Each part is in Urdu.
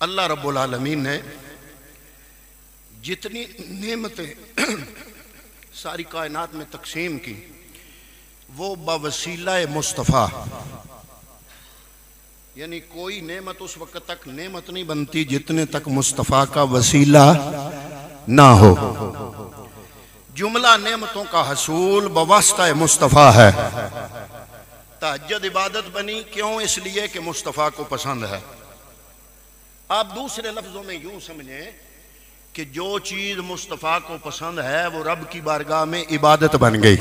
اللہ رب العالمین نے جتنی نعمتیں ساری کائنات میں تقسیم کی وہ بوسیلہ مصطفیٰ، یعنی کوئی نعمت اس وقت تک نعمت نہیں بنتی جتنے تک مصطفیٰ کا وسیلہ نہ ہو۔ جملہ نعمتوں کا حصول بواسطہ مصطفیٰ ہے۔ تہجد عبادت بنی کیوں؟ اس لیے کہ مصطفیٰ کو پسند ہے۔ آپ دوسرے لفظوں میں یوں سمجھیں کہ جو چیز مصطفیٰ کو پسند ہے وہ رب کی بارگاہ میں عبادت بن گئی۔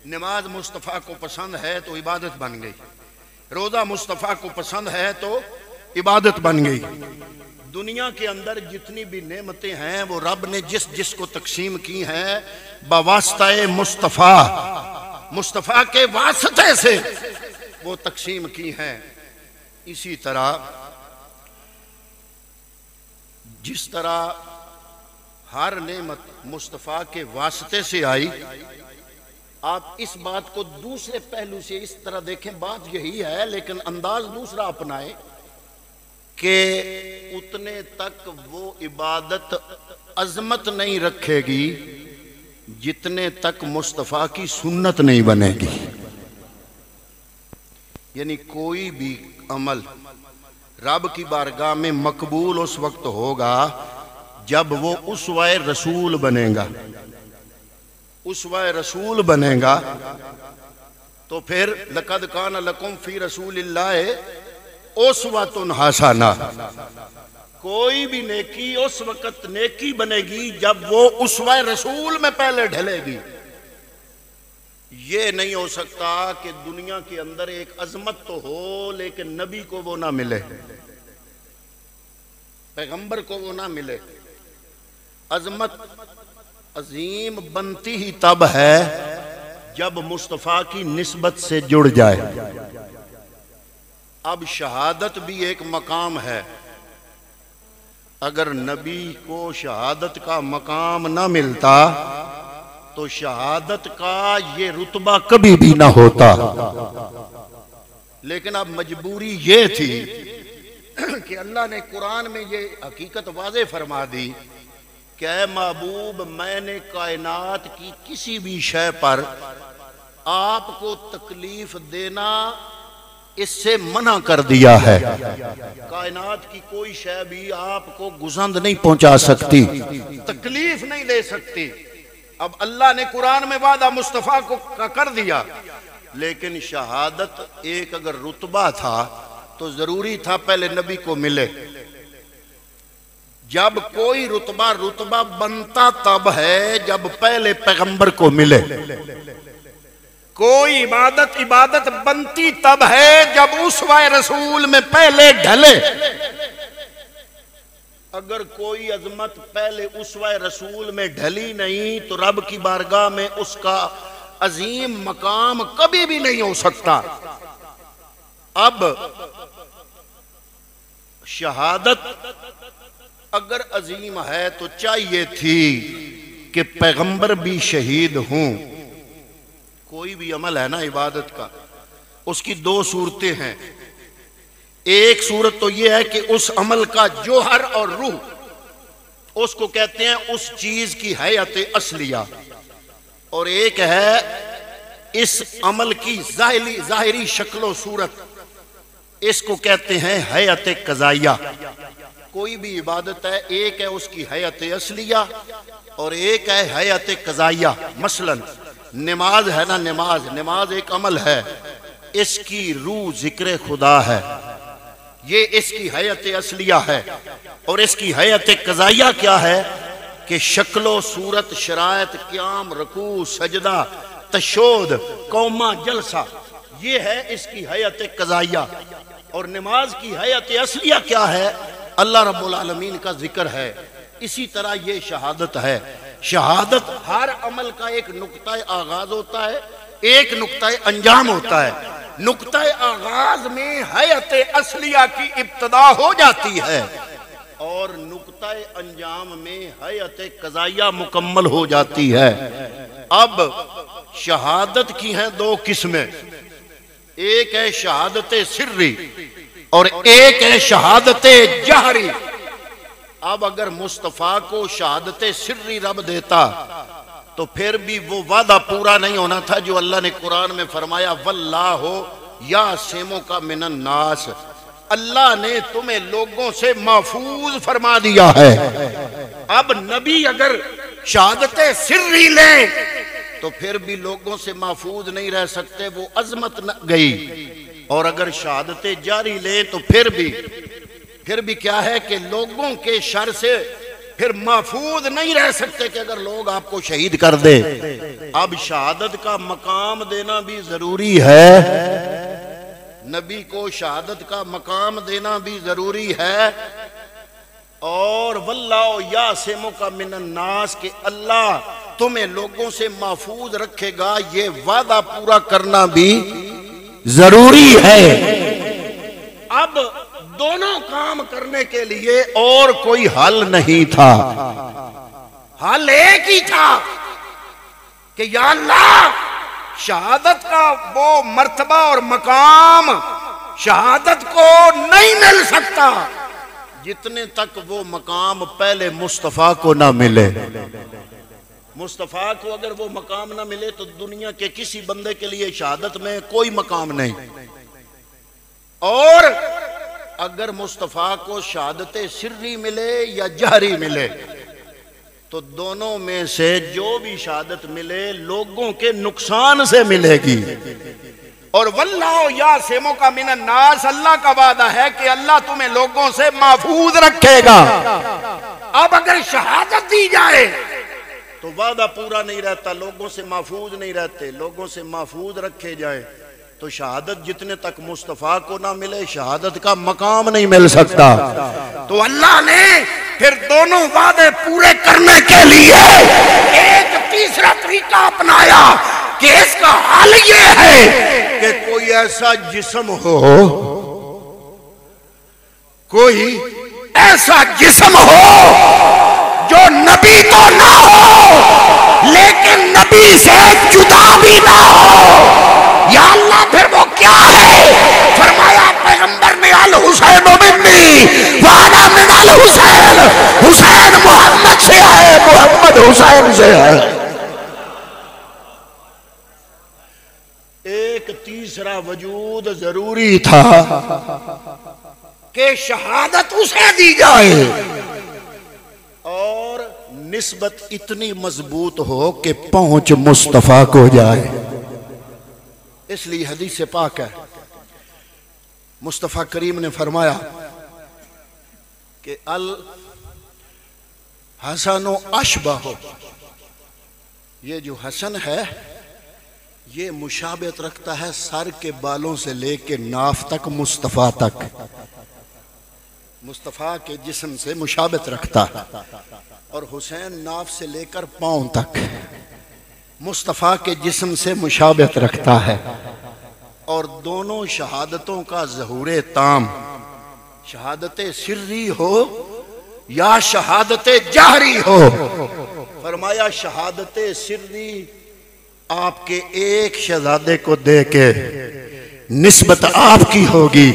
نماز مصطفیٰ کو پسند ہے تو عبادت بن گئی، روزہ مصطفیٰ کو پسند ہے تو عبادت بن گئی۔ دنیا کے اندر جتنی بھی نعمتیں ہیں وہ رب نے جس جس کو تقسیم کی ہیں بواسطہ مصطفیٰ، مصطفیٰ کے واسطے سے وہ تقسیم کی ہیں۔ اسی طرح جس طرح ہر نعمت مصطفیٰ کے واسطے سے آئی، آپ اس بات کو دوسرے پہلو سے اس طرح دیکھیں، بات یہی ہے لیکن انداز دوسرا اپنائیں کہ اتنے تک وہ عبادت عظمت نہیں رکھے گی جتنے تک مصطفیٰ کی سنت نہیں بنے گی۔ یعنی کوئی بھی عمل رب کی بارگاہ میں مقبول اس وقت ہوگا جب وہ اسوہ رسول بنے گا۔ اسوہ رسول بنے گا تو پھر لَقَدْ كَانَ لَكُمْ فِي رَسُولِ اللَّهِ أُسْوَةٌ حَسَنَةٌ، کوئی بھی نیکی اس وقت نیکی بنے گی جب وہ اسوہ رسول میں پہلے ڈھلے گی۔ یہ نہیں ہو سکتا کہ دنیا کے اندر ایک عظمت تو ہو لیکن نبی کو وہ نہ ملے، پیغمبر کو وہ نہ ملے۔ عظمت عظیم بنتی ہی تب ہے جب مصطفیٰ کی نسبت سے جڑ جائے۔ اب شہادت بھی ایک مقام ہے، اگر نبی کو شہادت کا مقام نہ ملتا تو شہادت کا یہ رتبہ کبھی بھی نہ ہوتا۔ لیکن اب مجبوری یہ تھی کہ اللہ نے قرآن میں یہ حقیقت واضح فرما دی کہ اے محبوب، میں نے کائنات کی کسی بھی شے پر آپ کو تکلیف دینا اس سے منع کر دیا ہے۔ کائنات کی کوئی شے بھی آپ کو گزند نہیں پہنچا سکتی، تکلیف نہیں دے سکتی۔ اب اللہ نے قرآن میں وعدہ مصطفیٰ کو کر دیا، لیکن شہادت ایک اگر رتبہ تھا تو ضروری تھا پہلے نبی کو ملے۔ جب کوئی رتبہ بنتا تب ہے جب پہلے پیغمبر کو ملے۔ کوئی عبادت بنتی تب ہے جب اسوہ رسول میں پہلے ڈھلے۔ اگر کوئی عظمت پہلے اسوہ رسول میں ڈھلی نہیں تو رب کی بارگاہ میں اس کا عظیم مقام کبھی بھی نہیں ہو سکتا۔ اب شہادت اگر عظیم ہے تو چاہیے تھی کہ پیغمبر بھی شہید ہوں۔ کوئی بھی عمل ہے نا عبادت کا، اس کی دو صورتیں ہیں۔ ایک صورت تو یہ ہے کہ اس عمل کا جوہر اور روح، اس کو کہتے ہیں اس چیز کی حیات اصلیہ، اور ایک ہے اس عمل کی ظاہری شکل و صورت، اس کو کہتے ہیں حیات قضائیہ۔ کوئی بھی عبادت ہے، ایک ہے اس کی حیات اصلیہ اور ایک ہے حیات قضائیہ۔ مثلا نماز ہے نا، نماز ایک عمل ہے، اس کی روح ذکر خدا ہے، یہ اس کی حیات اصلیہ ہے۔ اور اس کی حیات قضائیہ کیا ہے کہ شکل و صورت، شرائط، قیام، رکوع، سجدہ، تشہد، قومہ، جلسہ، یہ ہے اس کی حیات قضائیہ۔ اور نماز کی حیات اصلیہ کیا ہے؟ اللہ رب العالمین کا ذکر ہے۔ اسی طرح یہ شہادت ہے۔ شہادت ہر عمل کا ایک نقطہ آغاز ہوتا ہے، ایک نقطہ انجام ہوتا ہے۔ نقطہ آغاز میں حیات اصلیہ کی ابتدا ہو جاتی ہے اور نقطہ انجام میں حیات قضائیہ مکمل ہو جاتی ہے۔ اب شہادت کی ہیں دو قسمیں، ایک ہے شہادت سری، اور ایک ہے شہادت جہری۔ اب اگر مصطفیٰ کو شہادت سری رب دیتا تو پھر بھی وہ وعدہ پورا نہیں ہونا تھا جو اللہ نے قرآن میں فرمایا واللہ یعصمک من الناس، اللہ نے تمہیں لوگوں سے محفوظ فرما دیا ہے۔ اب نبی اگر شہادت سری لیں تو پھر بھی لوگوں سے محفوظ نہیں رہ سکتے، وہ عظمت گئی۔ اور اگر شہادت جاری لیں تو پھر بھی کیا ہے کہ لوگوں کے شر سے پھر محفوظ نہیں رہ سکتے کہ اگر لوگ آپ کو شہید کر دے۔ اب شہادت کا مقام دینا بھی ضروری ہے، نبی کو شہادت کا مقام دینا بھی ضروری ہے، اور واللہ یعصمک من الناس کہ اللہ تمہیں لوگوں سے محفوظ رکھے گا، یہ وعدہ پورا کرنا بھی ضروری ہے۔ اب دونوں کام کرنے کے لیے اور کوئی حل نہیں تھا، حل ایک ہی تھا کہ یا اللہ شہادت کا وہ مرتبہ اور مقام شہادت کو نہیں مل سکتا جتنے تک وہ مقام پہلے مصطفیٰ کو نہ ملے۔ مصطفیٰ کو اگر وہ مقام نہ ملے تو دنیا کے کسی بندے کے لیے شہادت میں کوئی مقام نہیں، اور اگر مصطفیٰ کو شہادت سری ملے یا جہری ملے تو دونوں میں سے جو بھی شہادت ملے لوگوں کے نقصان سے ملے گی۔ اور واللہ یعصمک من الناس، اللہ کا وعدہ ہے کہ اللہ تمہیں لوگوں سے محفوظ رکھے گا۔ اب اگر شہادت دی جائے تو وعدہ پورا نہیں رہتا، لوگوں سے محفوظ نہیں رہتے، لوگوں سے محفوظ رکھے جائے تو شہادت جتنے تک مصطفیٰ کو نہ ملے شہادت کا مقام نہیں مل سکتا۔ تو اللہ نے پھر دونوں وعدے پورے کرنے کے لیے ایک تیسرا طریقہ اپنایا کہ اس کا حل یہ ہے کہ کوئی ایسا جسم ہو، کوئی ایسا جسم ہو جو نبی تو نہ ہو لیکن نبی سے جدا بھی نہ ہو۔ یا اللہ پھر وہ کیا ہے؟ فرمایا پیغمبر نے الحسین منی وانا من الحسین، حسین محمد سے ہے، محمد حسین سے ہے۔ ایک تیسرا وجود ضروری تھا کہ شہادت اسے دی جائے اور نسبت اتنی مضبوط ہو کہ پہنچ مصطفیٰ کو جائے۔ اس لیے حدیث پاک ہے، مصطفیٰ کریم نے فرمایا کہ الحسن اشبہ، یہ جو حسن ہے یہ مشابہت رکھتا ہے سر کے بالوں سے لے کے ناف تک مصطفیٰ تک، مصطفیٰ کے جسم سے مشابہت رکھتا ہے، اور حسین ناف سے لے کر پاؤں تک مصطفیٰ کے جسم سے مشابہت رکھتا ہے، اور دونوں شہادتوں کا ظہور تام، شہادت سری ہو یا شہادت جہری ہو۔ فرمایا شہادت سری آپ کے ایک شہزادے کو دے کے نسبت آپ کی ہوگی۔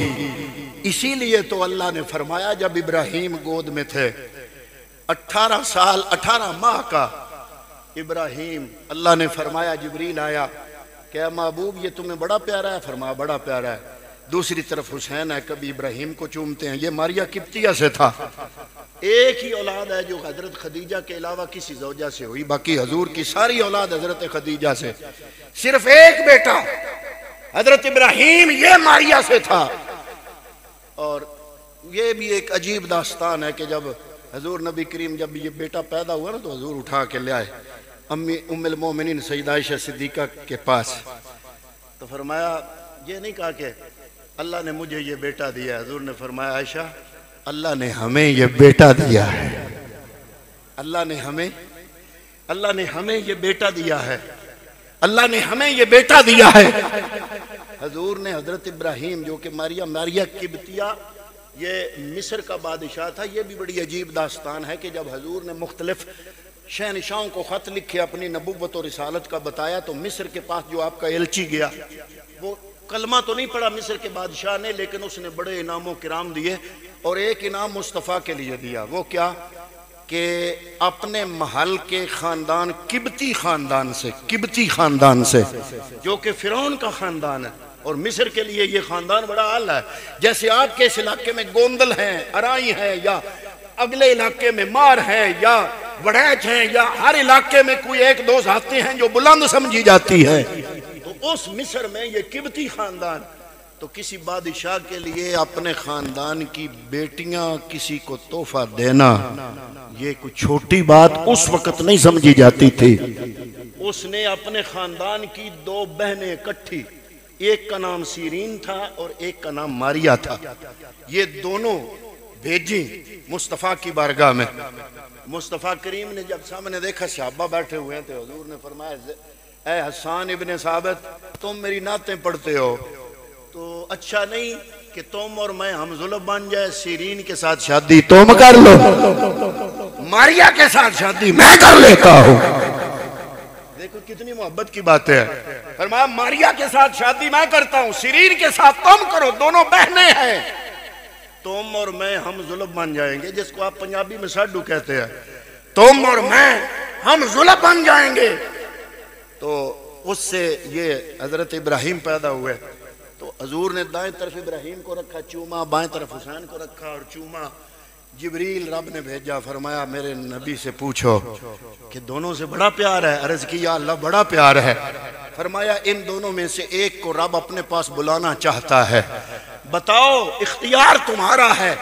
اسی لیے تو اللہ نے فرمایا جب ابراہیم گود میں تھے 18 سال 18 ماہ کا ابراہیم، اللہ نے فرمایا جبریل آیا کہ اے محبوب یہ تمہیں بڑا پیارا ہے؟ فرمایا بڑا پیارا ہے۔ دوسری طرف حسین ہے، کبھی ابراہیم کو چومتے ہیں، یہ ماریہ قبطیہ سے تھا۔ ایک ہی اولاد ہے جو حضرت خدیجہ کے علاوہ کسی زوجہ سے ہوئی، باقی حضور کی ساری اولاد حضرت خدیجہ سے، صرف ایک بیٹا حضرت ابراہیم یہ ماریہ سے تھا۔ اور یہ بھی ایک عجیب داستان ہے کہ جب حضور نبی کریم جب یہ بیٹا پیدا ہوا نا تو حضور اٹھا کے لے آئے امی ام المومنین سیدہ عائشہ صدیقہ کے پاس، تو فرمایا یہ نہیں کہا کہ اللہ نے مجھے یہ بیٹا دیا ہے، حضور نے فرمایا عائشہ اللہ نے ہمیں یہ بیٹا دیا ہے، اللہ نے ہمیں یہ بیٹا دیا ہے، اللہ نے ہمیں یہ بیٹا دیا ہے۔ حضور نے حضرت ابراہیم جو کہ ماریہ قبطیہ یہ مصر کا بادشاہ تھا، یہ بھی بڑی عجیب داستان ہے کہ جب حضور نے مختلف شہنشاہوں کو خط لکھے اپنی نبوت اور رسالت کا بتایا تو مصر کے پاس جو آپ کا ایلچی گیا وہ کلمہ تو نہیں پڑھا مصر کے بادشاہ نے، لیکن اس نے بڑے انعام و کرام دیے، اور ایک انعام مصطفیٰ کے لیے دیا، وہ کیا کہ اپنے محل کے خاندان قبطی خاندان سے جو کہ فرعون کا خاندان ہے، اور مصر کے لیے یہ خاندان بڑا اعلیٰ ہے۔ جیسے آپ کے اس علاقے میں گوندل ہیں، ارائی ہیں، یا اگلے علاقے میں مار ہیں، یا وڑیچ ہیں، یا ہر علاقے میں کوئی ایک دو ذاتیں ہیں جو بلند سمجھی جاتی ہیں، تو اس مصر میں یہ قبطی خاندان، تو کسی بادشاہ کے لیے اپنے خاندان کی بیٹیاں کسی کو تحفہ دینا یہ کوئی چھوٹی بات اس وقت نہیں سمجھی جاتی تھی۔ اس نے اپنے خاندان کی 2 بہنیں اکٹھی، ایک کا نام سیرین تھا اور ایک کا نام ماریا تھا، یہ دونوں بھیجی مصطفیٰ کی بارگاہ میں۔ مصطفیٰ کریم نے جب سامنے دیکھا صحابہ بیٹھے ہوئے تھے، حضور نے فرمایا اے حسان ابن ثابت تم میری نعتیں پڑھتے ہو، تو اچھا نہیں کہ تم اور میں ہم ظلم بن جائے، سیرین کے ساتھ شادی تم کر لو، ماریا کے ساتھ شادی میں کر لیتا ہوں۔ دیکھو کتنی محبت کی بات ہے۔ فرمایا ماریا کے ساتھ شادی میں کرتا ہوں، سیرین کے ساتھ تم کرو، دونوں بہنیں ہیں، تم اور میں ہم ظلم بن جائیں گے، جس کو آپ پنجابی میں ساڈو کہتے ہیں، تم اور میں ہم ظلم بن جائیں گے۔ تو اس سے یہ حضرت ابراہیم پیدا ہوئے، تو حضور نے دائیں طرف ابراہیم کو رکھا چوما، بائیں طرف حسین کو رکھا اور چوما۔ جبریل رب نے بھیجا، فرمایا میرے نبی سے پوچھو کہ دونوں سے بڑا پیار ہے؟ عرض کی یا اللہ بڑا پیار ہے۔ فرمایا ان دونوں میں سے ایک کو رب اپنے پاس بلانا چاہتا ہے، بتاؤ اختیار تمہارا ہے،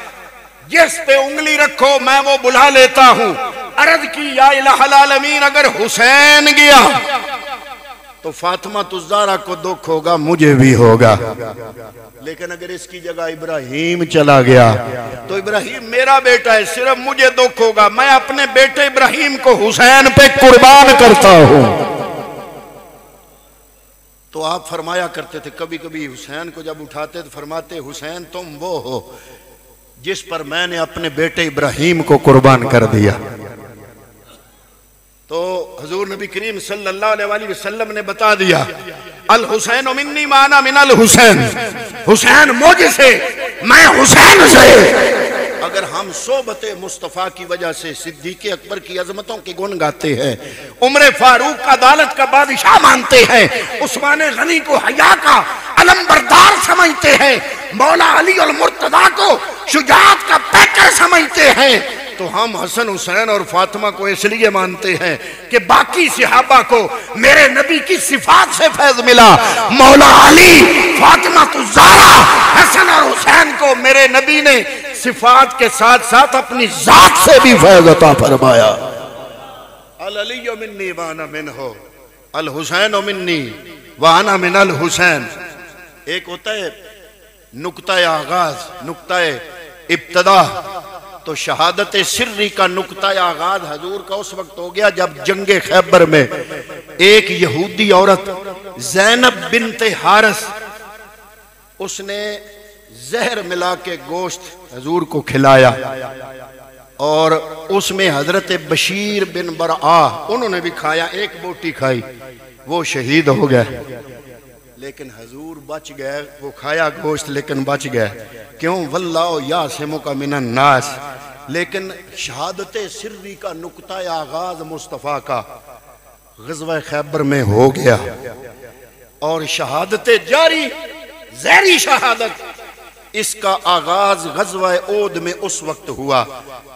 جس پہ انگلی رکھو میں وہ بلا لیتا ہوں۔ عرض کی یا الہ العالمین اگر حسین گیا تو فاطمہ الزہرا کو دکھ ہوگا، مجھے بھی ہوگا، لیکن اگر اس کی جگہ ابراہیم چلا گیا تو ابراہیم میرا بیٹا ہے، صرف مجھے دکھ ہوگا، میں اپنے بیٹے ابراہیم کو حسین پہ قربان کرتا ہوں۔ تو آپ فرمایا کرتے تھے، کبھی کبھی حسین کو جب اٹھاتے تو فرماتے حسین تم وہ ہو جس پر میں نے اپنے بیٹے ابراہیم کو قربان کر دیا۔ تو حضور نبی کریم صلی اللہ علیہ وآلہ وسلم نے بتا دیا الحسین منی وانا من الحسین، حسین مجھ سے میں حسین سے۔ اگر ہم صحبت مصطفیٰ کی وجہ سے صدیق اکبر کی عظمتوں کے گن گاتے ہیں، عمر فاروق کا عدالت کا بادشاہ مانتے ہیں، عثمان غنی کو حیا کا علم بردار سمجھتے ہیں، مولا علی المرتضیٰ کو شجاعت کا پیکر سمجھتے ہیں، تو ہم حسن حسین اور فاطمہ کو اس لیے مانتے ہیں کہ باقی صحابہ کو میرے نبی کی صفات سے فیض ملا، مولا علی، فاطمہ الزہرا، حسن اور حسین کو میرے نبی نے صفات کے ساتھ ساتھ اپنی ذات سے بھی فیض عطا فرمایا۔ العلی منی وانا منہ، الحسین منی وانا من الحسین۔ ایک ہوتا ہے نقطہ آغاز، نقطہ ابتدا، تو شہادت سری کا نقطہ آغاز حضور کا اس وقت ہو گیا جب جنگ خیبر میں ایک یہودی عورت زینب بنت حارث، اس نے زہر ملا کے گوشت حضور کو کھلایا، اور اس میں حضرت بشیر بن برآ انہوں نے بھی کھایا، ایک بوٹی کھائی، وہ شہید ہو گئے، لیکن حضور بچ گئے، وہ کھایا گوشت لیکن بچ گئے، کیوں؟ واللہ یعصمک من الناس۔ لیکن شہادت سری کا نقطہ آغاز مصطفیٰ کا غزوہ خیبر میں ہو گیا، اور شہادت جاری، زہری شہادت، اس کا آغاز غزوہ احد میں اس وقت ہوا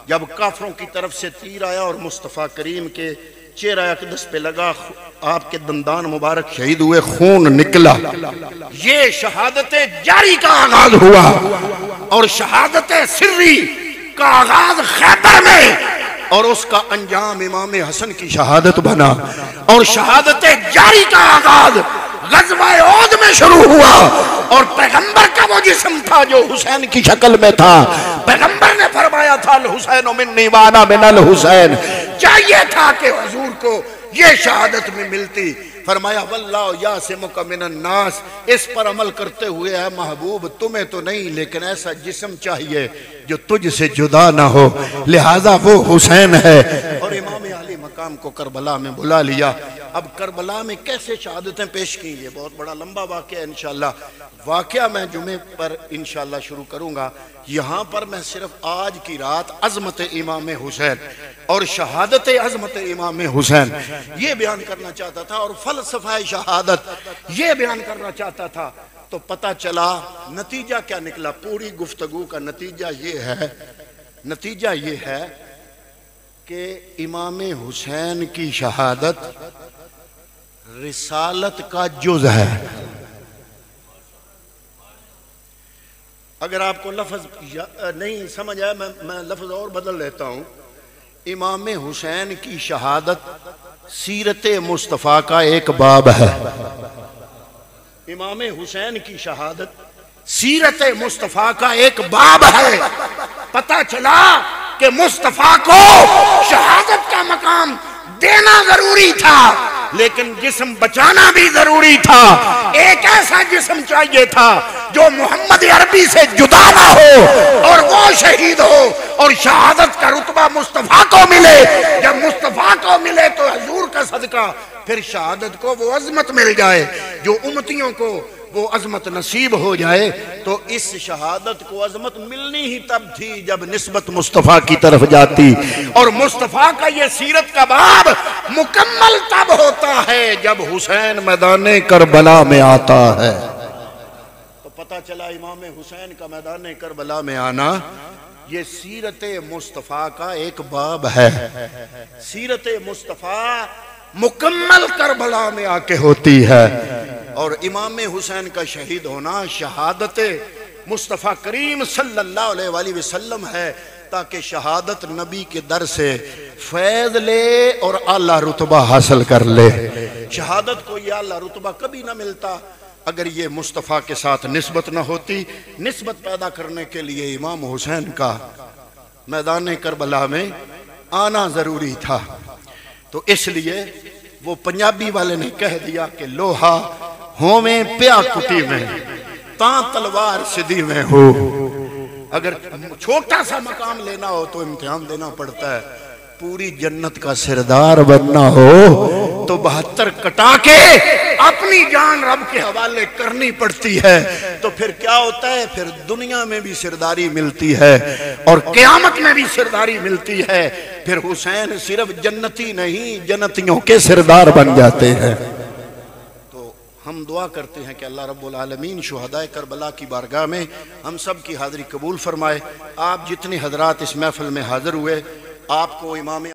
جب کافروں کی طرف سے تیر آیا اور مصطفیٰ کریم کے چہرہ اقدس پہ لگا، آپ کے دندان مبارک شہید ہوئے، خون نکلا۔ یہ شہادت جاری کا آغاز ہوا، اور شہادت سری کا آغاز خیبر میں، اور اس کا انجام امام حسن کی شہادت بنا، اور شہادت جاری کا آغاز غزوہ احد میں شروع ہوا، اور پیغمبر کا وہ جسم تھا جو حسین کی شکل میں تھا، پیغمبر نے فرمایا تھا الحسین منی وانا من الحسین، چاہیے تھا کہ حضور کو یہ شہادت میں ملتی۔ فرمایا واللہ یعصمک من الناس، اس پر عمل کرتے ہوئے ہے محبوب تمہیں تو نہیں، لیکن ایسا جسم چاہیے جو تجھ سے جدا نہ ہو، لہذا وہ حسین ہے، اور امام علی مقام مقام کو کربلا میں بلا لیا۔ اب کربلا میں کیسے شہادتیں پیش کی، یہ بہت بڑا لمبا واقعہ ہے انشاءاللہ۔ واقعہ میں جمعے پر انشاءاللہ شروع کروں گا۔ یہاں پر میں صرف آج کی رات عظمت امام حسین اور شہادت عظمت امام حسین یہ بیان کرنا چاہتا تھا، اور فلسفہ شہادت یہ بیان کرنا چاہتا تھا۔ تو پتہ چلا نتیجہ کیا نکلا، پوری گفتگو کا نتیجہ یہ ہے کہ امام حسین کی شہادت رسالت کا جز ہے۔ اگر آپ کو لفظ نہیں سمجھ آیا میں لفظ اور بدل لیتا ہوں۔ امام حسین کی شہادت سیرت مصطفیٰ کا ایک باب ہے۔ امام حسین کی شہادت سیرت مصطفیٰ کا ایک باب ہے۔ پتہ چلا کہ مصطفیٰ کو شہادت کا مقام دینا ضروری تھا، لیکن جسم بچانا بھی ضروری تھا۔ ایک ایسا جسم چاہیے تھا جو محمد عربی سے جدا نہ ہو اور وہ شہید ہو، اور شہادت کا رتبہ مصطفیٰ کو ملے۔ جب مصطفیٰ کو ملے تو حضور کا صدقہ پھر شہادت کو وہ عظمت مل جائے جو امتیوں کو وہ عظمت نصیب ہو جائے۔ تو اس شہادت کو عظمت ملنی ہی تب تھی جب نسبت مصطفیٰ کی طرف جاتی، اور مصطفیٰ کا یہ سیرت کا باب مکمل تب ہوتا ہے جب حسین میدان کربلا میں آتا ہے۔ تو پتہ چلا امام حسین کا میدان کربلا میں آنا یہ سیرت مصطفیٰ کا ایک باب ہے۔ سیرت مصطفیٰ مکمل کربلا میں آ کے ہوتی ہے، اور امام حسین کا شہید ہونا شہادت مصطفیٰ کریم صلی اللہ علیہ وآلہ وسلم ہے، تاکہ شہادت نبی کے در سے فیض لے اور اعلیٰ رتبہ حاصل کر لے۔ شہادت کو یہ اعلیٰ رتبہ کبھی نہ ملتا اگر یہ مصطفیٰ کے ساتھ نسبت نہ ہوتی۔ نسبت پیدا کرنے کے لیے امام حسین کا میدان کربلا میں آنا ضروری تھا۔ تو اس لیے وہ پنجابی والے نے کہہ دیا کہ لوہا ہومیں پیا کٹی میں تاں تلوار سدھی میں ہو۔ اگر چھوٹا سا مقام لینا ہو تو امتحان دینا پڑتا ہے، پوری جنت کا سردار بننا ہو تو 72 کٹا کے اپنی جان رب کے حوالے کرنی پڑتی ہے۔ تو پھر کیا ہوتا ہے، پھر دنیا میں بھی سرداری ملتی ہے اور قیامت میں بھی سرداری ملتی ہے۔ پھر حسین صرف جنتی نہیں، جنتیوں کے سردار بن جاتے ہیں۔ تو ہم دعا کرتے ہیں کہ اللہ رب العالمین شہدائے کربلا کی بارگاہ میں ہم سب کی حاضری قبول فرمائے۔ آپ جتنے حضرات اس محفل میں حاضر ہوئے، آپ کو امام